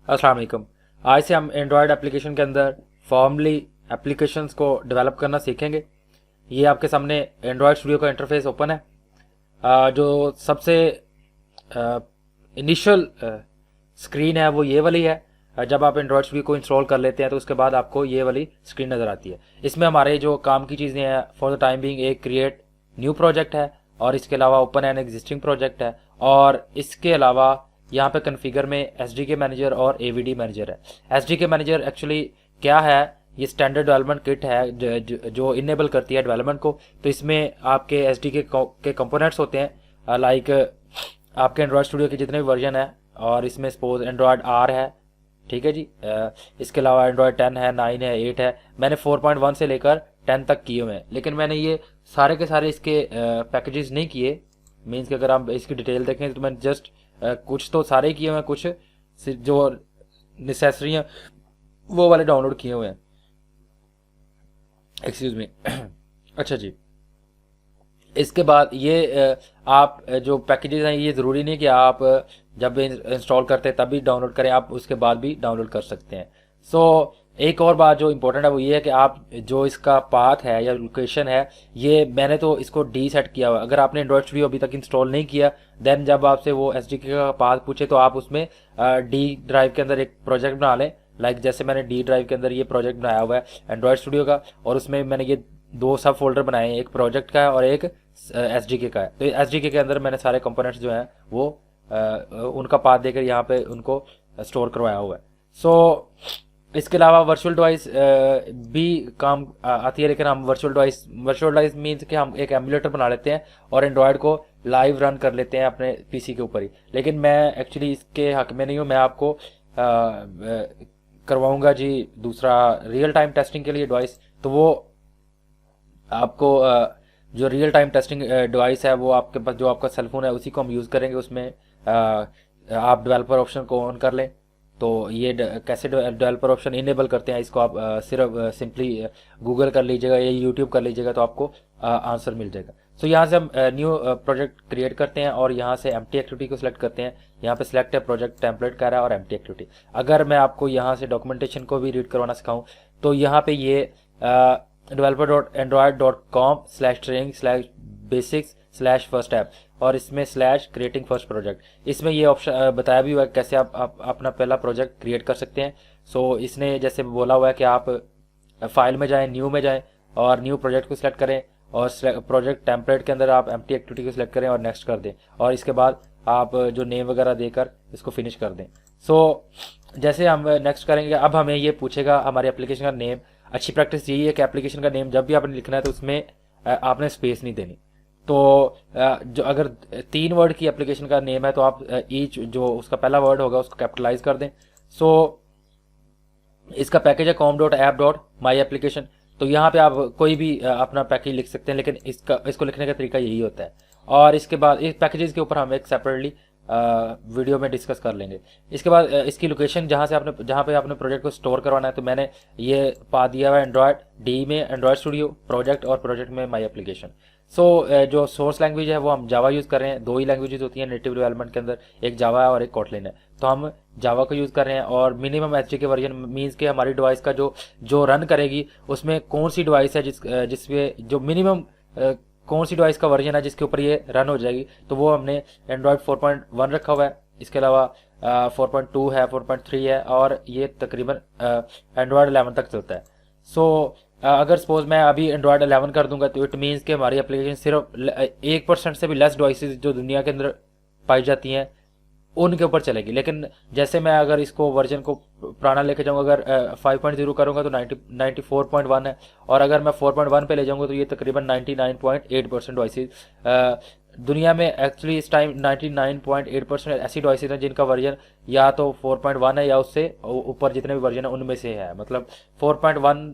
अस्सलाम वालेकुम। आज से हम एंड्रॉयड एप्लीकेशन के अंदर फॉर्मली एप्लीकेशंस को डेवलप करना सीखेंगे। ये आपके सामने एंड्रॉयड स्टूडियो का इंटरफेस ओपन है। जो सबसे इनिशियल स्क्रीन है वो ये वाली है। जब आप एंड्रॉयड स्टूडियो को इंस्टॉल कर लेते हैं तो उसके बाद आपको ये वाली स्क्रीन नज़र आती है। इसमें हमारे जो काम की चीज़ें हैं फॉर द टाइम बीइंग एक क्रिएट न्यू प्रोजेक्ट है और इसके अलावा ओपन एन एग्जिस्टिंग प्रोजेक्ट है और इसके अलावा यहाँ पे कन्फिगर में एसडीके मैनेजर और एवीडी मैनेजर है। एसडीके मैनेजर एक्चुअली क्या है, ये स्टैंडर्ड डेवलपमेंट किट है जो इनेबल करती है डेवलपमेंट को। तो इसमें आपके एसडीके के कंपोनेंट्स होते हैं लाइक आपके एंड्रॉयड स्टूडियो के जितने भी वर्जन है और इसमें सपोज एंड्रॉयड आर है, ठीक है जी। इसके अलावा एंड्रॉयड 10 है, 9 है, 8 है। मैंने 4.1 से लेकर 10 तक किए हुए हैं, लेकिन मैंने ये सारे के सारे इसके पैकेजेस नहीं किए। मीन्स कि अगर आप इसकी डिटेल देखें तो मैंने जस्ट कुछ तो सारे किए हुए हैं, कुछ जो नेसेसरी हैं वो वाले डाउनलोड किए हुए हैं। Excuse me. अच्छा जी। इसके बाद ये आप जो पैकेजेस हैं ये ज़रूरी नहीं कि आप जब इंस्टॉल करते हैं तभी डाउनलोड करें, आप उसके बाद भी डाउनलोड कर सकते हैं। सो एक और बात जो इम्पोर्टेंट है वो ये है कि आप जो इसका पाथ है या लोकेशन है, ये मैंने तो इसको डी सेट किया हुआ है। अगर आपने एंड्रॉयड स्टूडियो अभी तक इंस्टॉल नहीं किया, देन जब आपसे वो एसडीके का पाथ पूछे तो आप उसमें डी ड्राइव के अंदर एक प्रोजेक्ट बना लें। लाइक जैसे मैंने डी ड्राइव के अंदर ये प्रोजेक्ट बनाया हुआ है एंड्रॉयड स्टूडियो का, और उसमें मैंने ये दो सब फोल्डर बनाए हैं, एक प्रोजेक्ट का है और एक एसडीके का है। तो एसडीके के अंदर मैंने सारे कंपोनेंट्स जो हैं वो उनका पाथ देकर यहाँ पे उनको स्टोर करवाया हुआ है। सो इसके अलावा वर्चुअल डिवाइस भी काम आती है, लेकिन हम वर्चुअल डिवाइस मीन्स कि हम एक एमुलेटर बना लेते हैं और एंड्रॉयड को लाइव रन कर लेते हैं अपने पीसी के ऊपर ही। लेकिन मैं एक्चुअली इसके हक में नहीं हूँ, मैं आपको करवाऊंगा जी दूसरा रियल टाइम टेस्टिंग के लिए डिवाइस। तो वो आपको जो रियल टाइम टेस्टिंग डिवाइस है वो आपके पास जो आपका सेलफोन है उसी को हम यूज़ करेंगे। उसमें आप डेवलपर ऑप्शन को ऑन कर लें। तो ये कैसे डेवलपर ऑप्शन इनेबल करते हैं इसको आप सिर्फ सिंपली गूगल कर लीजिएगा या यूट्यूब कर लीजिएगा तो आपको आंसर मिल जाएगा। सो यहाँ से हम न्यू प्रोजेक्ट क्रिएट करते हैं और यहाँ से एम्प्टी एक्टिविटी को सिलेक्ट करते हैं। यहाँ पे सिलेक्ट है प्रोजेक्ट टेम्पलेट कह रहा है और एम्प्टी एक्टिविटी। अगर मैं आपको यहाँ से डॉक्यूमेंटेशन को भी रीड करवाना सिखाऊँ तो यहाँ पे ये developer.android.com/training/basics/first app और इसमें /creating first project, इसमें ये ऑप्शन बताया भी हुआ है कैसे आप अपना पहला प्रोजेक्ट क्रिएट कर सकते हैं। सो इसने जैसे बोला हुआ है कि आप फाइल में जाएं, न्यू में जाएं और न्यू प्रोजेक्ट को सिलेक्ट करें और प्रोजेक्ट टेम्पलेट के अंदर आप एम्प्टी एक्टिविटी को सिलेक्ट करें और नेक्स्ट कर दें और इसके बाद आप जो नेम वगैरह देकर इसको फिनिश कर दें। सो जैसे हम नेक्स्ट करेंगे, अब हमें ये पूछेगा हमारी एप्लीकेशन का नेम। अच्छी प्रैक्टिस यही है कि एप्लीकेशन का नेम जब भी आपने लिखना है तो उसमें आपने स्पेस नहीं देनी। तो जो अगर 3 वर्ड की एप्लीकेशन का नेम है तो आप ईच जो उसका पहला वर्ड होगा उसको कैपिटलाइज कर दें। सो इसका पैकेज है com.app.myapplication। तो यहाँ पे आप कोई भी अपना पैकेज लिख सकते हैं, लेकिन इसको लिखने का तरीका यही होता है। और इसके बाद इस पैकेजेस के ऊपर हम एक सेपरेटली वीडियो में डिस्कस कर लेंगे। इसके बाद इसकी लोकेशन जहाँ पे आपने प्रोजेक्ट को स्टोर करवाना है, तो मैंने ये पा दिया हुआ है एंड्रॉयड डी में एंड्रॉयड स्टूडियो प्रोजेक्ट और प्रोजेक्ट में माई एप्लीकेशन। सो जो सोर्स लैंग्वेज है वो हम जावा यूज़ कर रहे हैं। 2 ही लैंग्वेजेस होती हैं नेटिव डेवलपमेंट के अंदर, एक जावा है और एक कोटलिन है। तो हम जावा को यूज़ कर रहे हैं और मिनिमम एचडी के वर्जन मीन्स कि हमारी डिवाइस का जो रन करेगी उसमें कौन सी डिवाइस है जिसमें जो मिनिमम कौन सी डिवाइस का वर्जन है जिसके ऊपर ये रन हो जाएगी, तो वो हमने एंड्रॉयड 4.1 रखा हुआ है। इसके अलावा 4.2 है, 4.3 है और ये तकरीबन एंड्रॉयड 11 तक चलता है। सो अगर सपोज मैं अभी एंड्रॉयड 11 कर दूंगा तो इट मीन्स कि हमारी एप्लीकेशन सिर्फ 1% से भी लेस डिवाइसेस जो दुनिया के अंदर पाई जाती हैं उनके ऊपर चलेगी। लेकिन जैसे मैं अगर इसको वर्जन को पुराना लेके जाऊंगा, अगर 5.0 करूंगा तो 94.1 है और अगर मैं 4.1 पे ले जाऊंगा तो ये तकरीबन 99.8% डिवाइसेस दुनिया में एक्चुअली इस टाइम 99.8% ऐसी डिवाइसेस हैं जिनका वर्जन या तो 4.1 है या उससे ऊपर जितने भी वर्जन है उनमें से है, मतलब 4.1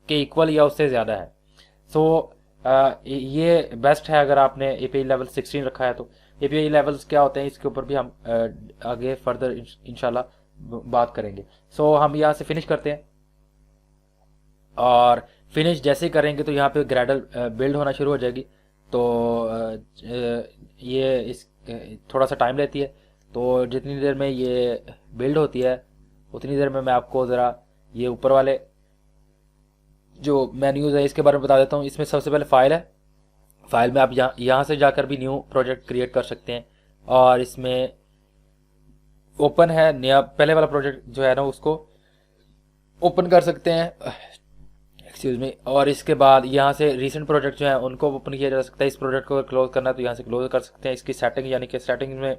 के इक्वल या उससे ज़्यादा है। सो ये बेस्ट है अगर आपने API लेवल 16 रखा है। तो API लेवल्स क्या होते हैं इसके ऊपर भी हम आगे फर्दर इंशाल्लाह बात करेंगे। सो हम यहाँ से फिनिश करते हैं और फिनिश जैसे ही करेंगे तो यहाँ पे ग्रेडल बिल्ड होना शुरू हो जाएगी। तो ये इस थोड़ा सा टाइम लेती है। तो जितनी देर में ये बिल्ड होती है उतनी देर में मैं आपको ज़रा ये ऊपर वाले जो मेन्यूज़ है इसके बारे में बता देता हूँ। इसमें सबसे पहले फ़ाइल है। फाइल में आप यहाँ से जाकर भी न्यू प्रोजेक्ट क्रिएट कर सकते हैं। और इसमें ओपन है नया, पहले वाला प्रोजेक्ट जो है ना उसको ओपन कर सकते हैं, एक्सक्यूज मी। और इसके बाद यहाँ से रीसेंट प्रोजेक्ट जो है उनको ओपन किया जा सकता है। इस प्रोजेक्ट को क्लोज करना है तो यहाँ से क्लोज कर सकते हैं। इसकी सेटिंग यानी कि सेटिंग में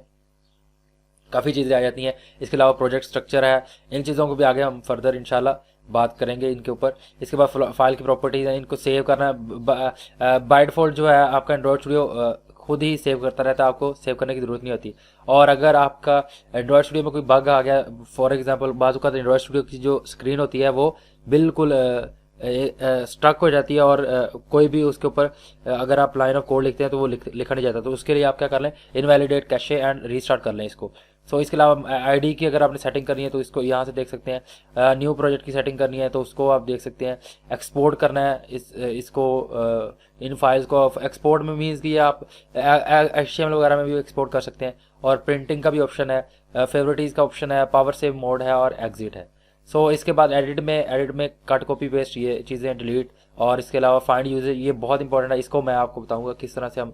काफ़ी चीज़ें आ जाती हैं। इसके अलावा प्रोजेक्ट स्ट्रक्चर है, इन चीज़ों को भी आगे हम फर्दर इंशाल्लाह बात करेंगे इनके ऊपर। इसके बाद फाइल की प्रॉपर्टीज़ हैं, इनको सेव करना है। बाय डिफ़ॉल्ट जो है आपका एंड्रॉयड स्टूडियो खुद ही सेव करता रहता है, आपको सेव करने की ज़रूरत नहीं होती। और अगर आपका एंड्रॉयड स्टूडियो में कोई बग आ गया, फॉर एग्जांपल बाज़ का एंड्रॉयड स्टूडियो की जो स्क्रीन होती है वो बिल्कुल स्ट्रक हो जाती है और कोई भी उसके ऊपर अगर आप लाइन ऑफ कोड लिखते हैं तो वो लिखा नहीं जाता। तो उसके लिए आप क्या कर लें, इनवैलिडेट कैशे एंड रीस्टार्ट कर लें इसको। सो इसके अलावा आईडी की अगर आपने सेटिंग करनी है तो इसको यहाँ से देख सकते हैं। न्यू प्रोजेक्ट की सेटिंग करनी है तो उसको आप देख सकते हैं। एक्सपोर्ट करना है इसको इन फाइल्स को। एक्सपोर्ट में मीन्स कि आप HTML वगैरह में भी एक्सपोर्ट कर सकते हैं। और प्रिंटिंग का भी ऑप्शन है, फेवरेटीज़ का ऑप्शन है, पावर सेव मोड है और एग्जिट है। सो इसके बाद एडिट में कट कॉपी पेस्ट ये चीज़ें डिलीट। और इसके अलावा फाइंड यूजर, ये बहुत इंपॉर्टेंट है, इसको मैं आपको बताऊंगा किस तरह से हम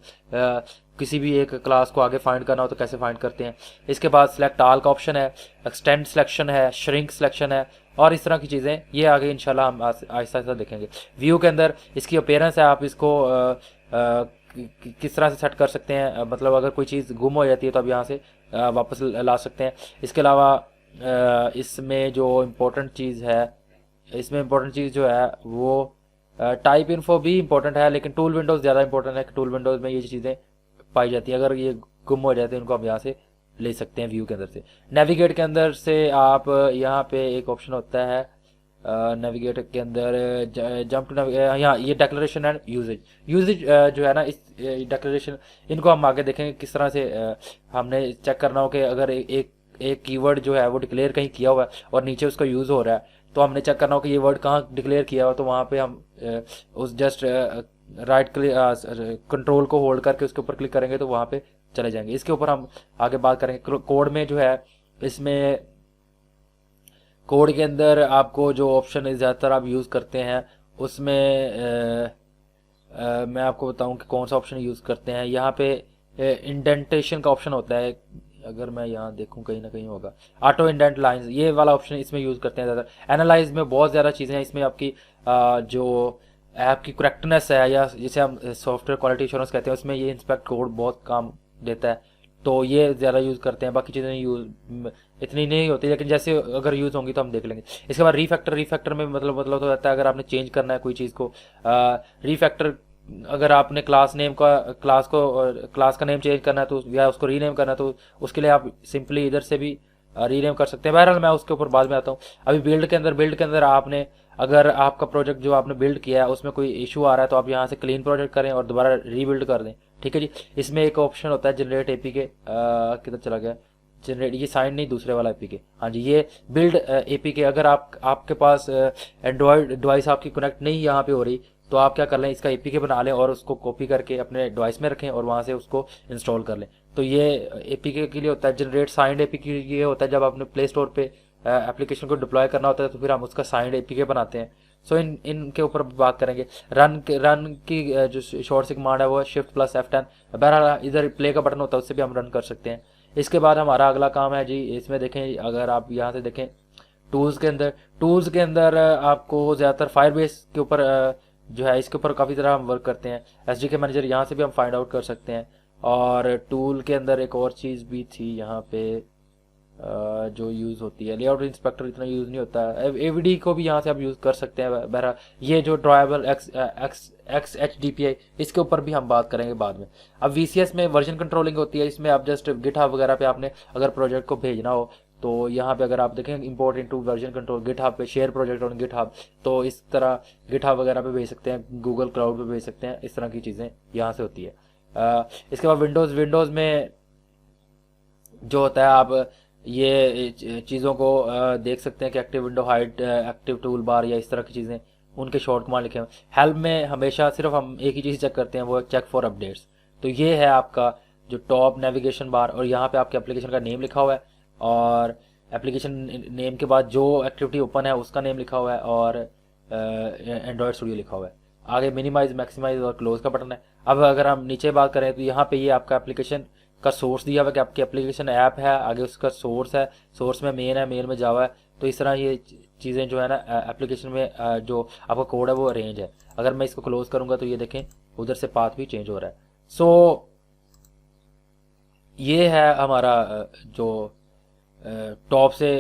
किसी भी एक क्लास को आगे फाइंड करना हो तो कैसे फाइंड करते हैं। इसके बाद सिलेक्ट ऑल का ऑप्शन है, एक्सटेंड सिलेक्शन है, श्रिंक सिलेक्शन है और इस तरह की चीज़ें ये आगे इंशाल्लाह हम आहिस्ता आहिस्ता देखेंगे। व्यू के अंदर इसकी अपीयरेंस है, आप इसको किस तरह से सेट कर सकते हैं। मतलब अगर कोई चीज़ गुम हो जाती है तो आप यहाँ से वापस ला सकते हैं। इसके अलावा इसमें जो इम्पोर्टेंट चीज़ है, इसमें इम्पोर्टेंट चीज़ जो है वो टाइप इन्फो भी इम्पोर्टेंट है, लेकिन टूल विंडोज़ ज़्यादा इंपॉर्टेंट है कि टूल विंडोज़ में ये चीज़ें पाई जाती है। अगर ये गुम हो जाते हैं उनको आप यहाँ से ले सकते हैं व्यू के अंदर से। नेविगेट के अंदर से आप यहाँ पे एक ऑप्शन होता है नेविगेट के अंदर जंप टू यहाँ ये डेक्लेरेशन एंड यूजेज जो है ना, इस डेक्लेरेशन इनको हम आगे देखेंगे किस तरह से हमने चेक करना हो कि अगर एक कीवर्ड जो है वो डिक्लेयर कहीं किया हुआ है और नीचे उसका यूज़ हो रहा है तो हमने चेक करना हो कि ये वर्ड कहाँ डिक्लेयर किया हुआ, तो वहाँ पे हम उस जस्ट राइट कंट्रोल को होल्ड करके उसके ऊपर क्लिक करेंगे तो वहाँ पे चले जाएंगे। इसके ऊपर हम आगे बात करेंगे। कोड में जो है, इसमें कोड के अंदर आपको जो ऑप्शन ज़्यादातर आप यूज़ करते हैं उसमें मैं आपको बताऊं कि कौन सा ऑप्शन यूज़ करते हैं। यहाँ पे इंडेंटेशन का ऑप्शन होता है, अगर मैं यहाँ देखूं कहीं ना कहीं होगा ऑटो इंडेंट लाइंस, ये वाला ऑप्शन इसमें यूज़ करते हैं ज़्यादा। एनालाइज में बहुत ज़्यादा चीज़ें हैं, इसमें आपकी जो ऐप की करेक्टनेस है या जिसे हम सॉफ्टवेयर क्वालिटी एश्योरेंस कहते हैं उसमें ये इंस्पेक्ट कोड बहुत काम देता है, तो ये ज़्यादा यूज़ करते हैं। बाकी चीज़ें यूज़ इतनी नहीं होती, लेकिन जैसे अगर यूज़ होंगी तो हम देख लेंगे। इसके बाद रीफैक्टर में मतलब तो रहता है अगर आपने चेंज करना है कोई चीज़ को। रीफैक्टर अगर आपने क्लास का नेम चेंज करना है तो या उसको रीनेम करना है तो उसके लिए आप सिंपली इधर से भी रीनेम कर सकते हैं। बहरहाल मैं उसके ऊपर बाद में आता हूँ। अभी बिल्ड के अंदर आपने अगर आपका प्रोजेक्ट जो आपने बिल्ड किया है उसमें कोई इशू आ रहा है तो आप यहाँ से क्लीन प्रोजेक्ट करें और दोबारा रीबिल्ड कर दें, ठीक है जी। इसमें एक ऑप्शन होता है जनरेट एपीके, किधर चला गया जनरेट, ये साइन नहीं दूसरे वाला एपीके, हाँ जी ये बिल्ड एपीके। अगर आपके पास एंड्रॉयड डिवाइस आपकी कनेक्ट नहीं यहाँ पे हो रही तो आप क्या कर लें, इसका एपीके बना लें और उसको कॉपी करके अपने डिवाइस में रखें और वहाँ से उसको इंस्टॉल कर लें। तो ये एपीके के लिए होता है। जनरेट साइंड एपीके ये होता है जब आपने प्ले स्टोर पे एप्लीकेशन को डिप्लॉय करना होता है तो फिर हम उसका साइंड एपीके बनाते हैं। सो इनके ऊपर बात करेंगे। रन की जो शॉर्ट सी कमांड है वो Shift+F10। बहरहाल इधर प्ले का बटन होता है उससे भी हम रन कर सकते हैं। इसके बाद हमारा अगला काम है जी, इसमें देखें अगर आप यहाँ से देखें टूल्स के अंदर आपको ज़्यादातर फायरबेस के ऊपर जो है इसके ऊपर काफ़ी तरह हम वर्क करते हैं। SDK मैनेजर यहाँ से भी हम फाइंड आउट कर सकते हैं। और टूल के अंदर एक और चीज़ भी थी यहाँ पे जो यूज़ होती है, लेआउट इंस्पेक्टर इतना यूज़ नहीं होता है। AVD को भी यहाँ से आप यूज़ कर सकते हैं। बहरहाल ये जो ड्राइवेबल XHDPI इसके ऊपर भी हम बात करेंगे बाद में। अब VCS में वर्जन कंट्रोलिंग होती है, इसमें आप जस्ट गिटहब वगैरह पे आपने अगर प्रोजेक्ट को भेजना हो तो यहाँ पे अगर आप देखें import into version control GitHub पे शेयर प्रोजेक्ट ऑन गिटहब, तो इस तरह गिटहब वगैरह पे भेज सकते हैं, गूगल क्लाउड पे भेज सकते हैं, इस तरह की चीज़ें यहाँ से होती है। इसके बाद विंडोज़ में जो होता है आप ये चीज़ों को देख सकते हैं कि active window hide, active tool bar या इस तरह की चीज़ें, उनके शॉर्ट कमांड लिखे हैं। हेल्प में हमेशा सिर्फ हम एक ही चीज़ चेक करते हैं, वो चेक फॉर अपडेट्स। तो ये है आपका जो टॉप नेविगेशन बार, और यहाँ पे आपके एप्लीकेशन का नेम लिखा हुआ है, और एप्लीकेशन नेम के बाद जो एक्टिविटी ओपन है उसका नेम लिखा हुआ है, और एंड्रॉयड स्टूडियो लिखा हुआ है। आगे मिनिमाइज, मैक्सिमाइज और क्लोज का बटन है। अब अगर हम नीचे बात करें तो यहाँ पे ये आपका एप्लीकेशन का सोर्स दिया हुआ है कि आपकी एप्लीकेशन ऐप है, आगे उसका सोर्स है, सोर्स में मेन है, मेन में जावा है। तो इस तरह ये चीज़ें जो है ना एप्लीकेशन में जो आपका कोड है वो अरेंज है। अगर मैं इसको क्लोज करूँगा तो ये देखें उधर से पाथ भी चेंज हो रहा है। सो ये है हमारा जो टॉप से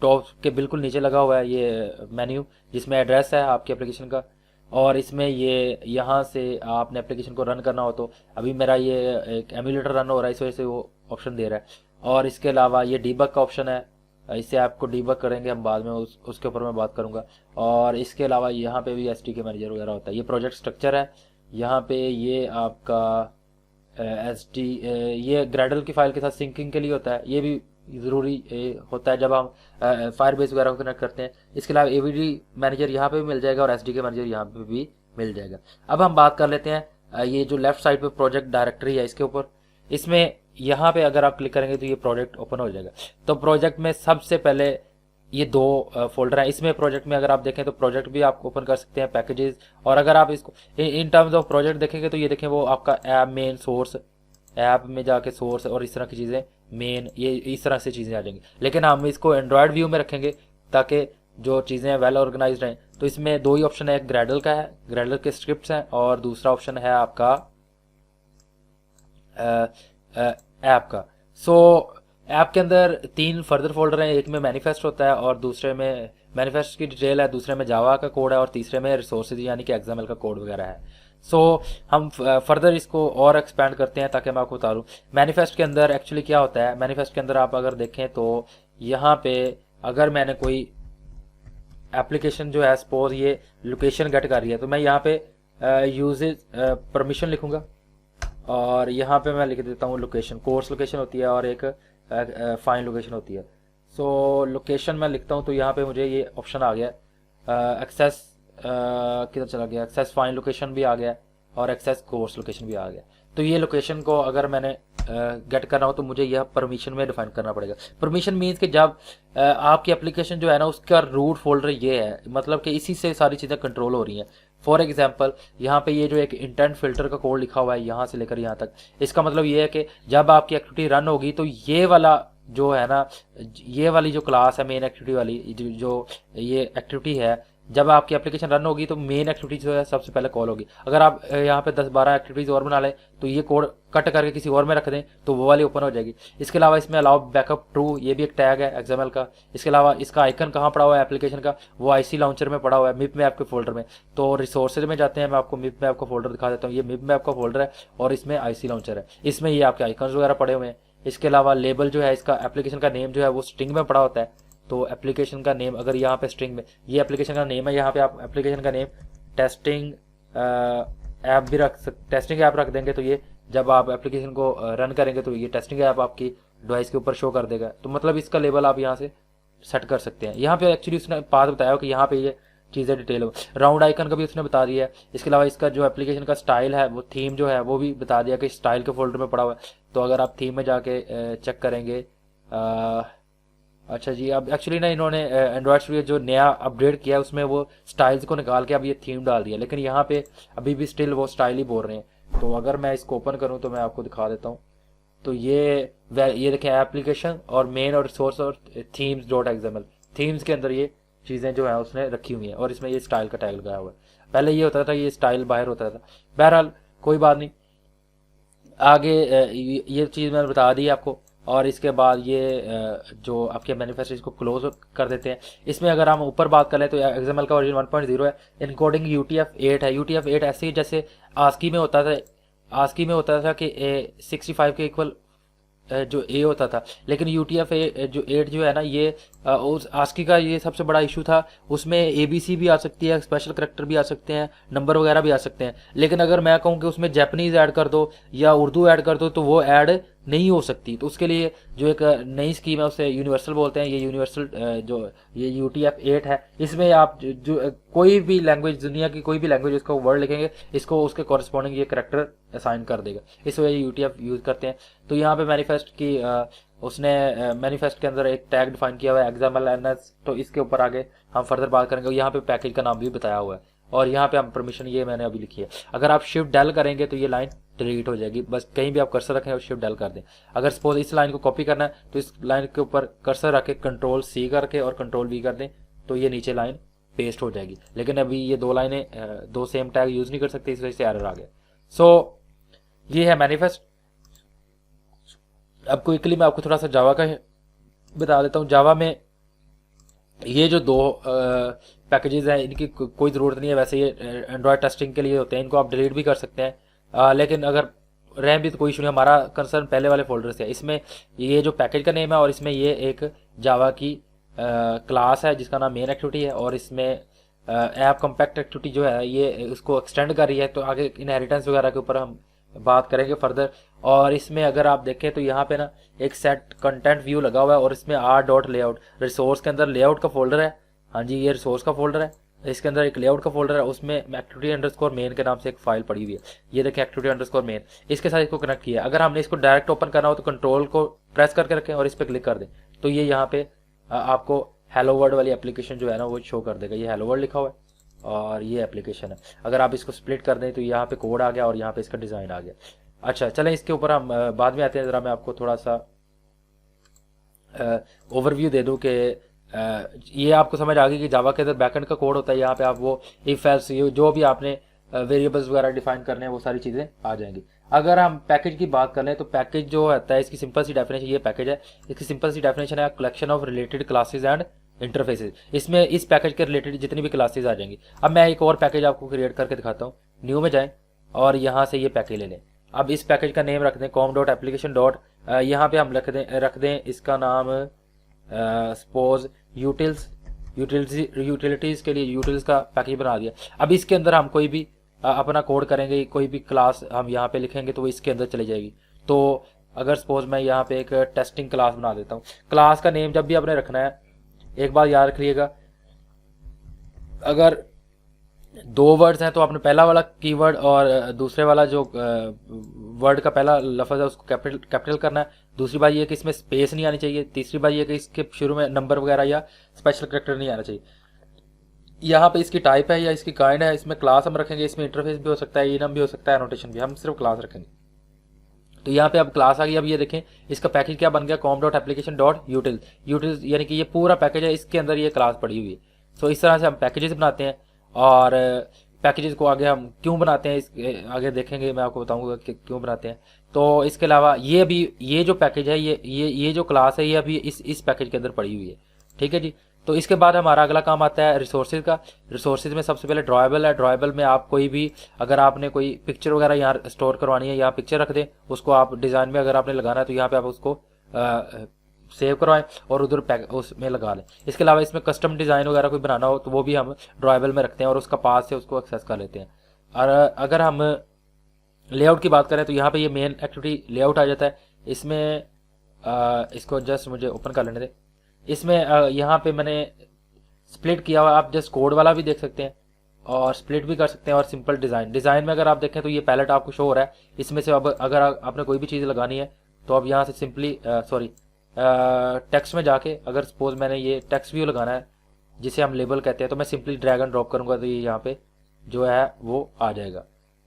टॉप के बिल्कुल नीचे लगा हुआ है ये मेन्यू, जिसमें एड्रेस है आपकी एप्लीकेशन का, और इसमें ये यहाँ से आपने एप्लीकेशन को रन करना हो तो अभी मेरा ये एक एमुलेटर रन हो रहा है, इस वजह से वो ऑप्शन दे रहा है। और इसके अलावा ये डीबग का ऑप्शन है, इससे आपको डीबग करेंगे हम बाद में, उसके ऊपर मैं बात करूँगा। और इसके अलावा यहाँ पे भी एसडीके मैनेजर वगैरह होता है। ये प्रोजेक्ट स्ट्रक्चर है, यहाँ पे ये आपका ये ग्रेडल की फाइल के साथ सिंकिंग के लिए होता है, ये भी ज़रूरी होता है जब हम फायरबेस वगैरह को कनेक्ट करते हैं। इसके अलावा एवीडी मैनेजर यहाँ पे भी मिल जाएगा और एसडीके मैनेजर यहाँ पे भी मिल जाएगा। अब हम बात कर लेते हैं ये जो लेफ्ट साइड पे प्रोजेक्ट डायरेक्टरी है इसके ऊपर, इसमें यहाँ पे अगर आप क्लिक करेंगे तो ये प्रोजेक्ट ओपन हो जाएगा। तो प्रोजेक्ट में सबसे पहले ये दो फोल्डर हैं। इसमें प्रोजेक्ट में अगर आप देखें तो प्रोजेक्ट भी आप ओपन कर सकते हैं, पैकेजेस, और अगर आप इसको इन टर्म्स ऑफ प्रोजेक्ट देखेंगे तो ये देखें वो आपका ऐप मेन सोर्स, ऐप में जाके सोर्स और इस तरह की चीज़ें मेन, ये इस तरह से चीज़ें आ जाएंगी। लेकिन हम इसको एंड्रॉयड व्यू में रखेंगे ताकि जो चीज़ें वेल ऑर्गेनाइज्ड रहें। तो इसमें दो ही ऑप्शन है, एक ग्रेडल का है, ग्रेडल के स्क्रिप्ट्स हैं, और दूसरा ऑप्शन है आपका ऐप का। सो ऐप के अंदर 3 फर्दर फोल्डर हैं, एक में मैनिफेस्ट होता है और दूसरे में मैनिफेस्ट की डिटेल है, दूसरे में जावा का कोड है और तीसरे में रिसोर्सेज यानी कि एक्सएमएल का कोड वगैरह है। सो हम फर्दर इसको और एक्सपैंड करते हैं ताकि मैं आपको बता दूँ मैनिफेस्ट के अंदर एक्चुअली क्या होता है। मैनिफेस्ट के अंदर आप अगर देखें तो यहाँ पे अगर मैंने कोई एप्लीकेशन जो है सपोज ये लोकेशन गेट कर रही है तो मैं यहाँ पे यूजेज परमिशन लिखूँगा, और यहाँ पे मैं लिख देता हूँ लोकेशन, कोर्स लोकेशन होती है और एक फाइन लोकेशन होती है। सो लोकेशन मैं लिखता हूँ तो यहाँ पे मुझे ये ऑप्शन आ गया, एक्सेस किधर चला गया, एक्सेस फाइन लोकेशन भी आ गया और एक्सेस कोर्स लोकेशन भी आ गया। तो ये लोकेशन को अगर मैंने गेट करना हो तो मुझे यह परमिशन में डिफाइन करना पड़ेगा। परमिशन मीन्स कि जब आपकी एप्लीकेशन जो है ना उसका रूट फोल्डर ये है, मतलब कि इसी से सारी चीज़ें कंट्रोल हो रही हैं। फॉर एग्जाम्पल यहाँ पे ये जो एक इंटेंट फिल्टर का कोड लिखा हुआ है यहाँ से लेकर यहाँ तक, इसका मतलब ये है कि जब आपकी एक्टिविटी रन होगी तो ये वाला जो है ना, ये वाली जो क्लास है मेन एक्टिविटी वाली जो ये एक्टिविटी है, जब आपकी एप्लीकेशन रन होगी तो मेन एक्टिविटी जो है सबसे पहले कॉल होगी। अगर आप यहाँ पे 10-12 एक्टिविटीज़ और बना लें तो ये कोड कट करके किसी और में रख दें तो वो वाली ओपन हो जाएगी। इसके अलावा इसमें अलाउ बैकअप ट्रू, ये भी एक टैग है एक्सएमएल का। इसके अलावा इसका आइकन कहाँ पड़ा हुआ है एप्लीकेशन का, वो आईसी लॉन्चर में पड़ा हुआ है, मिप मैप के फोल्डर में। तो रिसोर्सेज में जाते हैं, मैं आपको मिप मैप का फोल्डर दिखा देता हूँ। ये मिप मैप का फोल्डर है और इसमें आईसी लॉन्चर है, इसमें ये आपके आइकन वगैरह पड़े हुए हैं। इसके अलावा लेबल जो है इसका एप्लीकेशन का नेम जो है वो स्ट्रिंग में पड़ा होता है, तो एप्लीकेशन का नेम अगर यहाँ पे स्ट्रिंग में, ये एप्लीकेशन का नेम है, यहाँ पे आप एप्लीकेशन का नेम टेस्टिंग ऐप भी टेस्टिंग ऐप रख देंगे तो ये जब आप एप्लीकेशन को रन करेंगे तो ये टेस्टिंग ऐप आपकी डिवाइस के ऊपर शो कर देगा। तो मतलब इसका लेबल आप यहाँ से सेट कर सकते हैं। यहाँ पे एक्चुअली उसने बात बताया कि यहाँ पे ये चीज़ें डिटेल हो, राउंड आइकन का भी उसने बता दिया है। इसके अलावा इसका जो एप्लीकेशन का स्टाइल है वो थीम जो है वो भी बता दिया कि स्टाइल के फोल्डर में पड़ा हुआ है। तो अगर आप थीम में जाके चेक करेंगे, अच्छा जी, अब एक्चुअली ना इन्होंने एंड्रॉयड स्टूडियो जो नया अपडेट किया है उसमें वो स्टाइल्स को निकाल के अब ये थीम डाल दिया, लेकिन यहाँ पे अभी भी स्टिल वो स्टाइल ही बोल रहे हैं। तो अगर मैं इसको ओपन करूँ तो मैं आपको दिखा देता हूँ। तो ये देखें एप्लीकेशन और मेन और रिसोर्स और थीम्स डॉट एक्सएमएल, थीम्स के अंदर ये चीज़ें जो है उसने रखी हुई हैं और इसमें ये स्टाइल का टैग लगाया हुआ है। पहले ये होता था ये स्टाइल बाहर होता था। बहरहाल कोई बात नहीं, आगे ये चीज़ मैंने बता दी आपको। और इसके बाद ये जो आपके मैनिफेस्टो इसको क्लोज कर देते हैं। इसमें अगर हम ऊपर बात कर लें तो एक्सएमएल का वर्जन 1.0 है, इनकोडिंग UTF-8 है। UTF-8 ऐसे ही जैसे आस्की में होता था कि 65 के इक्वल जो ए होता था, लेकिन UTF-8 जो है ना ये उस आस्की का ये सबसे बड़ा इशू था। उसमें ABC भी आ सकती है, स्पेशल करैक्टर भी आ सकते हैं, नंबर वगैरह भी आ सकते हैं। लेकिन अगर मैं कहूँ कि उसमें जैपनीज़ ऐड कर दो या उर्दू ऐड कर दो तो वो ऐड नहीं हो सकती। तो उसके लिए जो एक नई स्कीम है उसे यूनिवर्सल बोलते हैं। ये यूनिवर्सल जो ये UTF-8 है, इसमें आप जो कोई भी लैंग्वेज, दुनिया की कोई भी लैंग्वेज उसका वर्ड लिखेंगे, इसको उसके कॉरस्पॉन्डिंग ये करेक्टर असाइन कर देगा। इस वजह से UTF यूज़ करते हैं। तो यहाँ पे मैनिफेस्ट की उसने मैनिफेस्ट के अंदर एक टैग डिफाइन किया हुआ है XML-NS। तो इसके ऊपर आगे हम फर्दर बात करेंगे। यहाँ पे पैकेज का नाम भी बताया हुआ है और यहाँ पे हम परमिशन ये मैंने अभी लिखी है। अगर आप शिफ्ट डेल करेंगे तो ये लाइन डिलीट हो जाएगी। बस कहीं भी आप कर्सर रखें और शिफ्ट डेल कर दें। अगर सपोज इस लाइन को कॉपी करना है तो इस लाइन के ऊपर कर्सर रख के Ctrl+C करके और Ctrl+V कर दें तो ये नीचे लाइन पेस्ट हो जाएगी। लेकिन अभी ये दो लाइनें दो सेम टैग यूज़ नहीं कर सकते, इस वजह से एरर आ गया। सो ये है मैनिफेस्ट। अब क्विकली मैं आपको थोड़ा सा जावा का बता देता हूँ। जावा में ये जो दो पैकेजेस हैं इनकी कोई ज़रूरत नहीं है। वैसे ये एंड्रॉयड टेस्टिंग के लिए होते हैं, इनको आप डिलीट भी कर सकते हैं। लेकिन अगर रैम भी तो कोई इशू नहीं। हमारा कंसर्न पहले वाले फोल्डर से है। इसमें ये जो पैकेज का नेम है और इसमें ये एक जावा की क्लास है जिसका नाम मेन एक्टिविटी है और इसमें ऐप कॉम्पैक्ट एक्टिविटी जो है ये उसको एक्सटेंड कर रही है। तो आगे इनहेरिटेंस वगैरह के ऊपर हम बात करेंगे फर्दर। और इसमें अगर आप देखें तो यहाँ पे ना एक सेट कंटेंट व्यू लगा हुआ है और इसमें R.layout रिसोर्स के अंदर लेआउट का फोल्डर है। हाँ जी, ये रिसोर्स का फोल्डर है। इसके अंदर एक लेआउट का फोल्डर है, उसमें activity_main के नाम से एक फाइल पड़ी हुई है। ये देखें activity_main, इसके साथ इसको कनेक्ट किया। अगर हमने इसको डायरेक्ट ओपन करना हो तो कंट्रोल को प्रेस करके रखें और इस पर क्लिक कर दें तो ये यहाँ पे आपको हेलो वर्ल्ड वाली एप्लीकेशन जो है ना वो शो कर देगा। ये हेलो वर्ल्ड लिखा हुआ है और ये एप्लीकेशन है। अगर आप इसको स्प्लिट कर दें तो यहाँ पे कोड आ गया और यहाँ पे इसका डिज़ाइन आ गया। अच्छा चलें, इसके ऊपर हम बाद में आते हैं। ज़रा मैं आपको थोड़ा सा ओवरव्यू दे दूं कि ये आपको समझ आ गई कि जावा के अंदर बैकएंड का कोड होता है। यहाँ पे आप वो इफ एल्स जो भी आपने वेरिएबल्स वगैरह डिफाइन करने हैं वो सारी चीज़ें आ जाएंगी। अगर हम पैकेज की बात कर लें तो पैकेज जो होता है इसकी सिंपल सी डेफिनेशन, ये पैकेज है, इसकी सिंपल सी डेफिनेशन है collection of related classes and interfaces. इसमें इस पैकेज के रिलेटेड जितनी भी क्लासेज आ जाएंगी। अब मैं एक और पैकेज आपको क्रिएट करके दिखाता हूँ। न्यू में जाएं और यहाँ से ये पैकेज ले लें। अब इस पैकेज का नेम रख दें com.application. यहाँ पे हम रख दें इसका नाम सपोज यूटिलिटीज़ के लिए यूटिल्स का पैकेज बना दिया। अब इसके अंदर हम कोई भी अपना कोड करेंगे, कोई भी क्लास हम यहाँ पे लिखेंगे तो वो इसके अंदर चली जाएगी। तो अगर सपोज मैं यहाँ पे एक टेस्टिंग क्लास बना देता हूँ। क्लास का नेम जब भी आपने रखना है एक बात याद रखिएगा, अगर दो वर्ड्स हैं तो आपने पहला वाला कीवर्ड और दूसरे वाला जो वर्ड का पहला लफ्ज़ है उसको कैपिटल करना है। दूसरी बात ये कि इसमें स्पेस नहीं आनी चाहिए। तीसरी बात ये कि इसके शुरू में नंबर वगैरह या स्पेशल कैरेक्टर नहीं आना चाहिए। यहाँ पे इसकी टाइप है या इसकी काइंड है, इसमें क्लास हम रखेंगे, इसमें इंटरफेस भी हो सकता है, इनम भी हो सकता है, एनोटेशन भी। हम सिर्फ क्लास रखेंगे। तो यहाँ पे अब क्लास आ गई। अब ये देखें इसका पैकेज क्या बन गया, com.application.utils यानी कि ये पूरा पैकेज है, इसके अंदर ये क्लास पड़ी हुई है। सो इस तरह से हम पैकेजेस बनाते हैं और पैकेजेस को आगे हम क्यों बनाते हैं इस आगे देखेंगे, मैं आपको बताऊंगा कि क्यों बनाते हैं। तो इसके अलावा ये भी ये जो पैकेज है ये जो क्लास है ये अभी इस पैकेज के अंदर पड़ी हुई है। ठीक है जी। तो इसके बाद हमारा अगला काम आता है रिसोर्सेज का। रिसोर्सेज में सबसे पहले ड्रॉएबल है। ड्रॉएबल में आप कोई भी अगर आपने कोई पिक्चर वगैरह यहाँ स्टोर करवानी है, यहाँ पिक्चर रख दें, उसको आप डिज़ाइन में अगर आपने लगाना है तो यहाँ पे आप उसको सेव करवाएं और उधर उसमें लगा लें। इसके अलावा इसमें कस्टम डिज़ाइन वगैरह कोई बनाना हो तो वो भी हम ड्रॉएबल में रखते हैं और उसका पास से उसको एक्सेस कर लेते हैं। और अगर हम लेआउट की बात करें तो यहाँ पे ये मेन एक्टिविटी लेआउट आ जाता है। इसमें इसको जस्ट मुझे ओपन कर लेने दें। इसमें यहाँ पे मैंने स्प्लिट किया हुआ, आप जस्ट कोड वाला भी देख सकते हैं और स्प्लिट भी कर सकते हैं। और सिंपल डिज़ाइन में अगर आप देखें तो ये पैलेट आपको शो हो रहा है। इसमें से अब अगर आपने कोई भी चीज़ लगानी है तो अब यहाँ से सिंपली टेक्स्ट में जाके अगर सपोज मैंने ये टेक्स्ट व्यू लगाना है जिसे हम लेबल कहते हैं तो मैं सिंपली ड्रैग एंड ड्रॉप करूँगा तो ये यहाँ पे जो है वो आ जाएगा।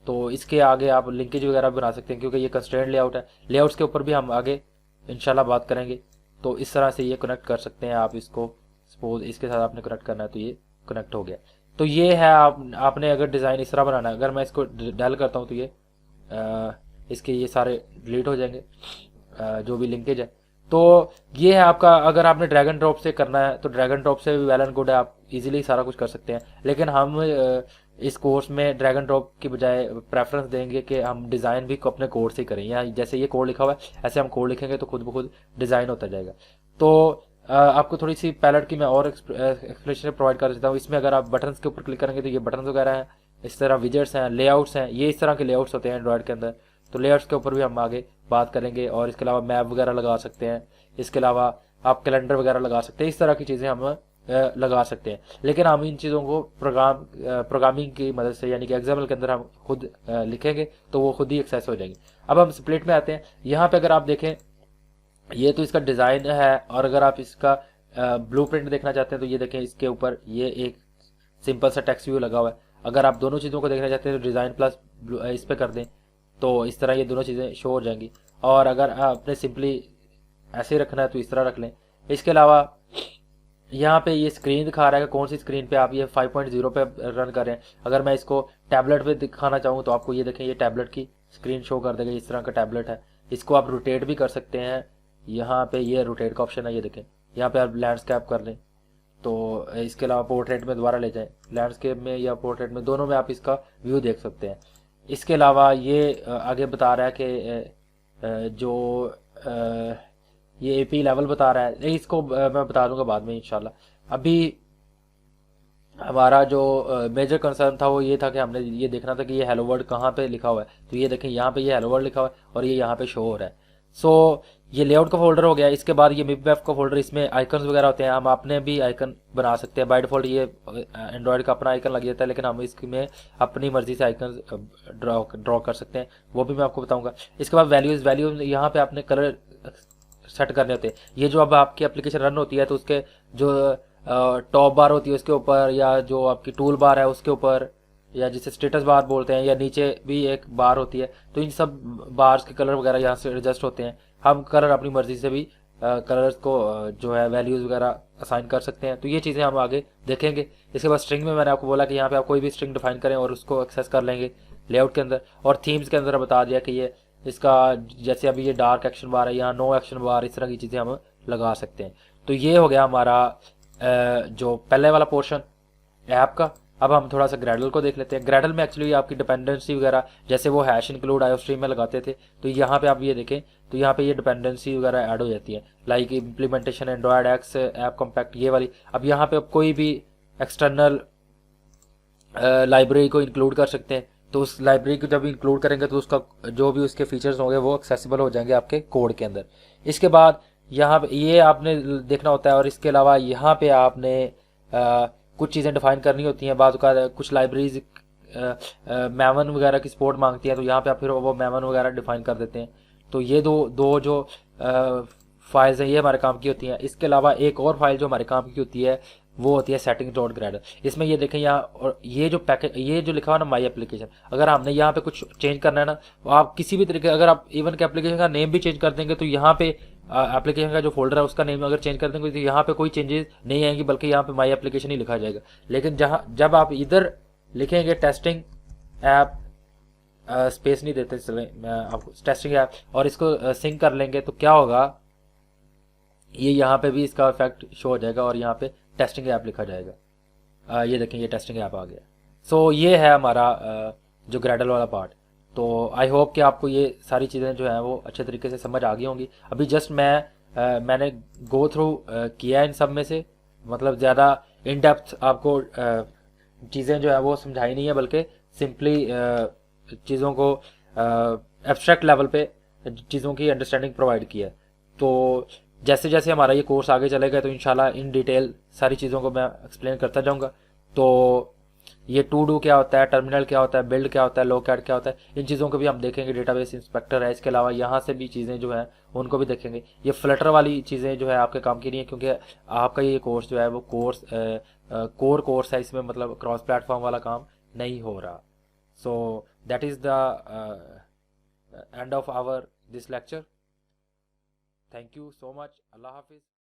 तो इसके आगे आप लिंकेज वगैरह भी बना सकते हैं क्योंकि ये कंस्ट्रेंट लेआउट है। लेआउट्स के ऊपर भी हम आगे इंशाल्लाह बात करेंगे। तो इस तरह से ये कनेक्ट कर सकते हैं आप इसको। सपोज इसके साथ आपने कनेक्ट करना है तो ये कनेक्ट हो गया। तो ये है आपने अगर डिज़ाइन इस तरह बनाना है। अगर मैं इसको डायल करता हूँ तो ये इसके ये सारे डिलीट हो जाएंगे जो भी लिंकेज है। तो ये है आपका, अगर आपने ड्रैग एंड ड्रॉप से करना है तो ड्रैग एंड ड्रॉप से भी वेल एंड गुड है, आप इजीली सारा कुछ कर सकते हैं। लेकिन हम इस कोर्स में ड्रैग एंड ड्रॉप की बजाय प्रेफरेंस देंगे कि हम डिज़ाइन भी अपने कोड से करें। या जैसे ये कोड लिखा हुआ है ऐसे हम कोड लिखेंगे तो खुद ब खुद डिज़ाइन होता जाएगा। तो आपको थोड़ी सी पैलेट की मैं और एक्सप्लेनेशन प्रोवाइड कर देता हूँ। इसमें अगर आप बटन्स के ऊपर क्लिक करेंगे तो ये बटन्स वगैरह हैं, इस तरह विजेट्स हैं, लेआउट्स हैं, ये इस तरह के लेआउट्स होते हैं एंड्रॉयड के अंदर। तो लेआउट्स के ऊपर भी हम आगे बात करेंगे। और इसके अलावा मैप वगैरह लगा सकते हैं, इसके अलावा आप कैलेंडर वगैरह लगा सकते हैं, इस तरह की चीज़ें हम लगा सकते हैं। लेकिन हम इन चीज़ों को प्रोग्रामिंग की मदद से यानी कि एक्सएमएल के अंदर हम खुद लिखेंगे तो वो खुद ही एक्सेस हो जाएंगे। अब हम स्प्लिट में आते हैं। यहाँ पे अगर आप देखें ये तो इसका डिज़ाइन है, और अगर आप इसका ब्लूप्रिंट देखना चाहते हैं तो ये देखें इसके ऊपर ये एक सिंपल सा टेक्स्ट व्यू लगा हुआ है। अगर आप दोनों चीज़ों को देखना चाहते हैं तो डिज़ाइन प्लस इस पर कर दें तो इस तरह ये दोनों चीज़ें शो हो जाएंगी। और अगर आपने सिंपली ऐसे रखना है तो इस तरह रख लें। इसके अलावा यहाँ पे ये स्क्रीन दिखा रहा है कि कौन सी स्क्रीन पे आप ये 5.0 पे रन कर रहे हैं। अगर मैं इसको टैबलेट पे दिखाना चाहूँ तो आपको ये देखें ये टैबलेट की स्क्रीन शो कर देगा, इस तरह का टैबलेट है। इसको आप रोटेट भी कर सकते हैं, यहाँ पे ये रोटेट का ऑप्शन है, ये देखें यहाँ पे आप लैंडस्केप कर लें तो इसके अलावा पोर्ट्रेट में दोबारा ले जाएं, लैंडस्केप में या पोर्ट्रेट में दोनों में आप इसका व्यू देख सकते हैं। इसके अलावा ये आगे बता रहा है कि जो ये एपी लेवल बता रहा है, इसको मैं बता दूंगा बाद में इंशाल्लाह। अभी हमारा जो मेजर कंसर्न था वो ये था कि हमने ये देखना था कि ये हेलो वर्ल्ड कहाँ पे लिखा हुआ है। तो ये देखें यहाँ पे ये हेलो वर्ल्ड लिखा हुआ है और ये यहाँ पे शो हो रहा है। सो ये लेआउट का फोल्डर हो गया। इसके बाद ये मिपवेब का फोल्डर, इसमें आइकन्स वगैरह होते हैं, हम अपने भी आइकन बना सकते हैं। बाय डिफॉल्ट ये एंड्रॉयड का अपना आइकन लग जाता है, लेकिन हम इसमें अपनी मर्जी से आइकन ड्रॉ कर सकते हैं, वो भी मैं आपको बताऊंगा। इसके बाद वैल्यूज यहाँ पे आपने कलर सेट करने होते हैं। ये जो अब आपकी एप्लीकेशन रन होती है तो उसके जो टॉप बार होती है उसके ऊपर, या जो आपकी टूल बार है उसके ऊपर, या जिसे स्टेटस बार बोलते हैं, या नीचे भी एक बार होती है, तो इन सब बार्स के कलर वगैरह यहाँ से एडजस्ट होते हैं। हम कलर अपनी मर्जी से भी कलर्स को जो है वैल्यूज़ वगैरह असाइन कर सकते हैं। तो ये चीज़ें हम आगे देखेंगे। इसके बाद स्ट्रिंग में मैंने आपको बोला कि यहाँ पे आप कोई भी स्ट्रिंग डिफाइन करें और उसको एक्सेस कर लेंगे लेआउट के अंदर। और थीम्स के अंदर बता दिया कि ये इसका जैसे अभी ये डार्क एक्शन बार है, यहाँ नो एक्शन बार, इस तरह की चीज़ें हम लगा सकते हैं। तो ये हो गया हमारा जो पहले वाला पोर्शन ऐप का। अब हम थोड़ा सा ग्रेडल को देख लेते हैं। ग्रेडल में एक्चुअली आपकी डिपेंडेंसी वगैरह जैसे वो हैश इंक्लूड आईओस्ट्रीम में लगाते थे, तो यहाँ पे आप ये देखें तो यहाँ पे ये डिपेंडेंसी वगैरह ऐड हो जाती है, like implementation Android x app compact ये वाली। अब यहाँ पे आप कोई भी एक्सटर्नल लाइब्रेरी को इंक्लूड कर सकते हैं, तो उस लाइब्रेरी को जब इंक्लूड करेंगे तो उसका जो भी उसके फीचर्स होंगे वो एक्सेसिबल हो जाएंगे आपके कोड के अंदर। इसके बाद यहाँ पे ये आपने देखना होता है। और इसके अलावा यहाँ पे आपने कुछ चीज़ें डिफाइन करनी होती हैं। बाद का कुछ लाइब्रेरीज मैवन वगैरह की सपोर्ट मांगती हैं, तो यहाँ पे आप फिर वो मैवन वगैरह डिफाइन कर देते हैं। तो ये दो जो फाइल्स हैं ये हमारे काम की होती हैं। इसके अलावा एक और फाइल जो हमारे काम की होती है वो होती है सेटिंग डॉट ग्रेडल। इसमें ये देखें यहाँ, और ये जो पैकेज ये जो लिखा हुआ ना माई एप्लीकेशन, अगर हमने यहाँ पे कुछ चेंज करना है ना, तो आप किसी भी तरीके, अगर आप इवन के एप्लीकेशन का नेम भी चेंज कर देंगे तो यहाँ पे एप्लीकेशन का जो फोल्डर है उसका नेम अगर चेंज कर देंगे तो यहाँ पे कोई चेंजेस नहीं आएंगी, बल्कि यहाँ पे माई एप्लीकेशन ही लिखा जाएगा। लेकिन जब आप इधर लिखेंगे टेस्टिंग ऐप, स्पेस नहीं देते, चले मैं आपको टेस्टिंग ऐप, और इसको सिंक कर लेंगे तो क्या होगा, ये यहाँ पे भी इसका इफेक्ट शो हो जाएगा और यहाँ पे टेस्टिंग ऐप लिखा जाएगा। ये देखें ये टेस्टिंग ऐप आ गया। सो ये है हमारा जो ग्रेडल वाला पार्ट। तो आई होप कि आपको ये सारी चीज़ें जो हैं वो अच्छे तरीके से समझ आ गई होंगी। अभी जस्ट मैंने गो थ्रू किया इन सब में से, मतलब ज़्यादा इन डेप्थ आपको चीज़ें जो है वो समझाई नहीं है, बल्कि सिंपली चीज़ों को एब्स्ट्रैक्ट लेवल पे चीज़ों की अंडरस्टैंडिंग प्रोवाइड किया है। तो जैसे जैसे हमारा ये कोर्स आगे चलेगा तो इंशाल्लाह इन डिटेल सारी चीज़ों को मैं एक्सप्लेन करता जाऊंगा। तो ये टू डू क्या होता है, टर्मिनल क्या होता है, बिल्ड क्या होता है, लोकैट क्या होता है, इन चीज़ों को भी हम देखेंगे। डेटाबेस इंस्पेक्टर है, इसके अलावा यहाँ से भी चीज़ें जो हैं उनको भी देखेंगे। ये फ्लटर वाली चीज़ें जो है आपके काम की नहीं है, क्योंकि आपका ये कोर्स जो है वो कोर कोर्स है, इसमें मतलब क्रॉस प्लेटफॉर्म वाला काम नहीं हो रहा। So that is the end of our this lecture. Thank you so much. अल्लाह हाफिज़।